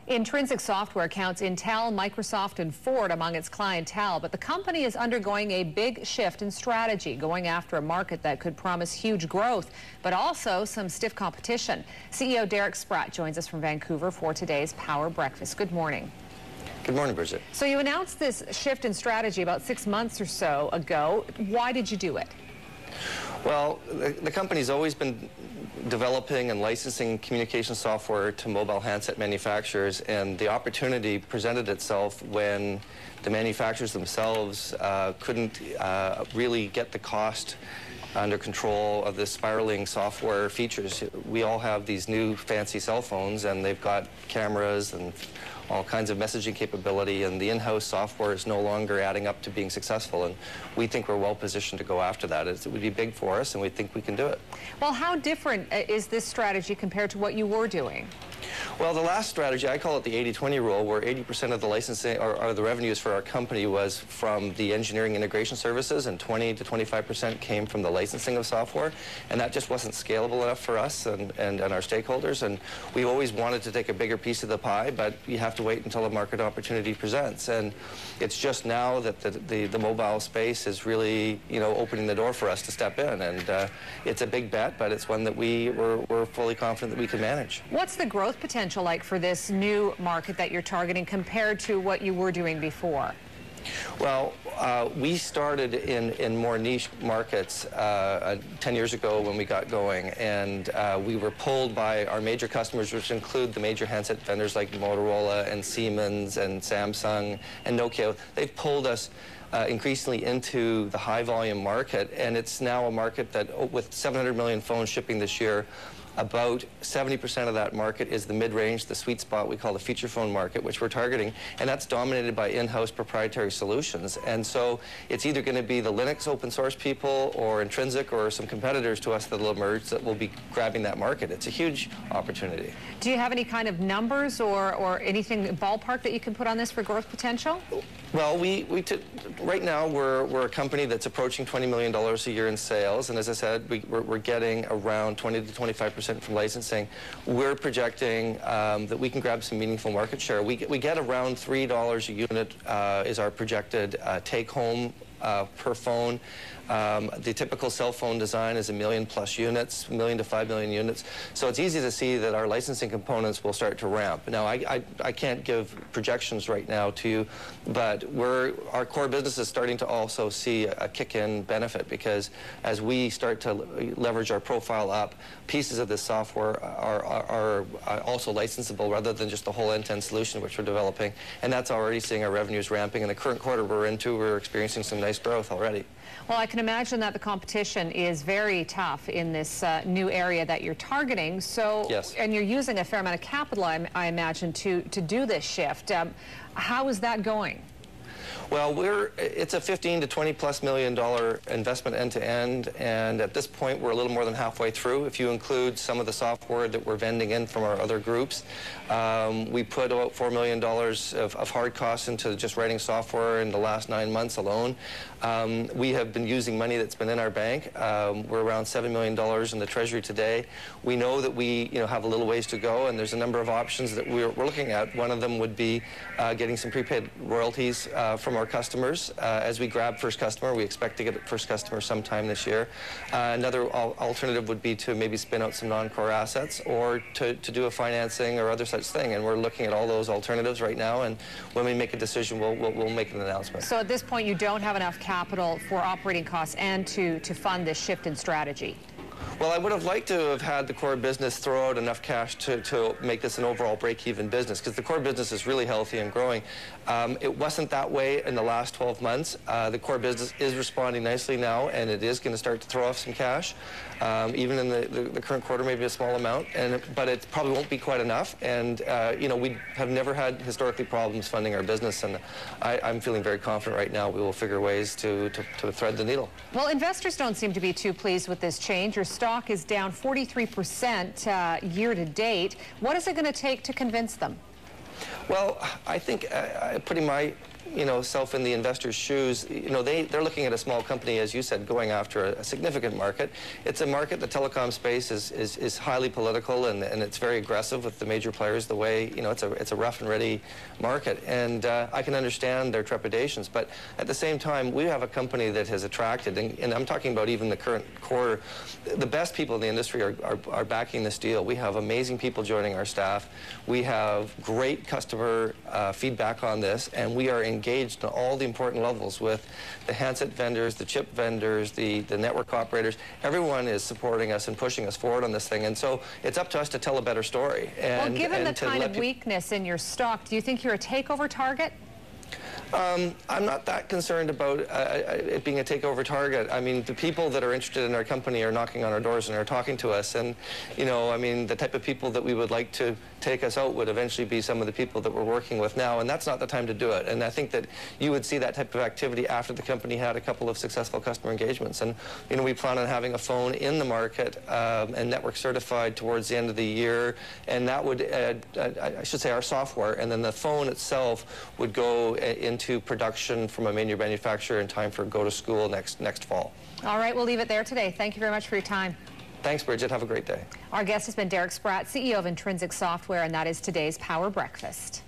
Intrinsyc Software counts Intel, Microsoft, and Ford among its clientele, but the company is undergoing a big shift in strategy, going after a market that could promise huge growth, but also some stiff competition. CEO Derek Spratt joins us from Vancouver for today's Power Breakfast. Good morning. Good morning, Bridget. So you announced this shift in strategy about 6 months or so ago. Why did you do it? Well, the company's always been developing and licensing communication software to mobile handset manufacturers, and the opportunity presented itself when the manufacturers themselves couldn't really get the cost under control of the spiraling software features. We all have these new fancy cell phones, and they've got cameras and all kinds of messaging capability, and the in-house software is no longer adding up to being successful, and we think we're well positioned to go after that. It would be big for us, and we think we can do it. Well, how different is this strategy compared to what you were doing? Well, the last strategy, I call it the 80-20 rule, where 80% of the licensing or the revenues for our company was from the engineering integration services, and 20 to 25% came from the licensing of software, and that just wasn't scalable enough for us and our stakeholders, and we always wanted to take a bigger piece of the pie, but you have to wait until a market opportunity presents, and it's just now that the mobile space is really, opening the door for us to step in, and it's a big bet, but it's one that we're fully confident that we can manage. What's the growth potential like for this new market that you're targeting compared to what you were doing before? Well, we started in more niche markets 10 years ago when we got going, and we were pulled by our major customers, which include the major handset vendors like Motorola and Siemens and Samsung and Nokia. They've pulled us increasingly into the high-volume market, and it's now a market that, with 700 million phones shipping this year, about 70% of that market is the mid-range, the sweet spot we call the feature phone market, which we're targeting, and that's dominated by in-house proprietary solutions. And so it's either going to be the Linux open source people or Intrinsyc or some competitors to us that will emerge that will be grabbing that market. It's a huge opportunity. Do you have any kind of numbers or anything ballpark that you can put on this for growth potential? Well, right now we're a company that's approaching $20 million a year in sales, and as I said, we're getting around 20 to 25% from licensing. We're projecting that we can grab some meaningful market share. We get around $3 a unit is our projected take-home per phone. The typical cell phone design is 1 million plus units, 1 million to 5 million units. So it's easy to see that our licensing components will start to ramp. Now, I can't give projections right now to you, but our core business is starting to also see a kick-in benefit, because as we start to leverage our profile up, pieces of this software are also licensable rather than just the whole end-to-end solution which we're developing, and that's already seeing our revenues ramping. In the current quarter we're experiencing some nice growth already. Well, I can imagine that the competition is very tough in this new area that you're targeting. So, yes. And you're using a fair amount of capital, I imagine, to do this shift. How is that going? Well, it's a $15 to $20+ million investment end-to-end, and at this point we're a little more than halfway through. If you include some of the software that we're vending in from our other groups, we put about $4 million of hard costs into just writing software in the last 9 months alone. We have been using money that's been in our bank. We're around $7 million in the treasury today. We know that we have a little ways to go, and there's a number of options that we're looking at. One of them would be getting some prepaid royalties from our customers. As we grab first customer, we expect to get first customer sometime this year. Another alternative would be to maybe spin out some non-core assets, or to do a financing or other such thing, and we're looking at all those alternatives right now, and when we make a decision we'll make an announcement. So at this point you don't have enough capital for operating costs and to fund this shift in strategy? Well, I would have liked to have had the core business throw out enough cash to make this an overall break-even business, because the core business is really healthy and growing. It wasn't that way in the last 12 months. The core business is responding nicely now, and it is going to start to throw off some cash, even in the current quarter, maybe a small amount, but it probably won't be quite enough. And we have never had historically problems funding our business, and I'm feeling very confident right now we will figure ways to thread the needle. Well, investors don't seem to be too pleased with this change. Your stock is down 43% year to date. What is it going to take to convince them? Well, I think putting my self in the investor's shoes, they're looking at a small company, as you said, going after a significant market. It's a market, the telecom space is highly political, and it's very aggressive with the major players. The way, it's a rough and ready market, and I can understand their trepidations. But at the same time, we have a company that has attracted, and I'm talking about even the current quarter, the best people in the industry are backing this deal. We have amazing people joining our staff. We have great customer feedback on this, and we are engaged on all the important levels with the handset vendors, the chip vendors, the network operators. Everyone is supporting us and pushing us forward on this thing, and so it's up to us to tell a better story. Well, given the kind of weakness in your stock, do you think you're a takeover target? I'm not that concerned about it being a takeover target. I mean, the people that are interested in our company are knocking on our doors and are talking to us, and I mean, the type of people that we would like to take us out would eventually be some of the people that we're working with now, and that's not the time to do it. And I think that you would see that type of activity after the company had a couple of successful customer engagements. And we plan on having a phone in the market and network certified towards the end of the year, and that would, I should say, our software, and then the phone itself would go into production from a major manufacturer in time for go to school next fall. All right, we'll leave it there today. Thank you very much for your time. Thanks, Bridget. Have a great day. Our guest has been Derek Spratt, CEO of Intrinsyc Software, and that is today's Power Breakfast.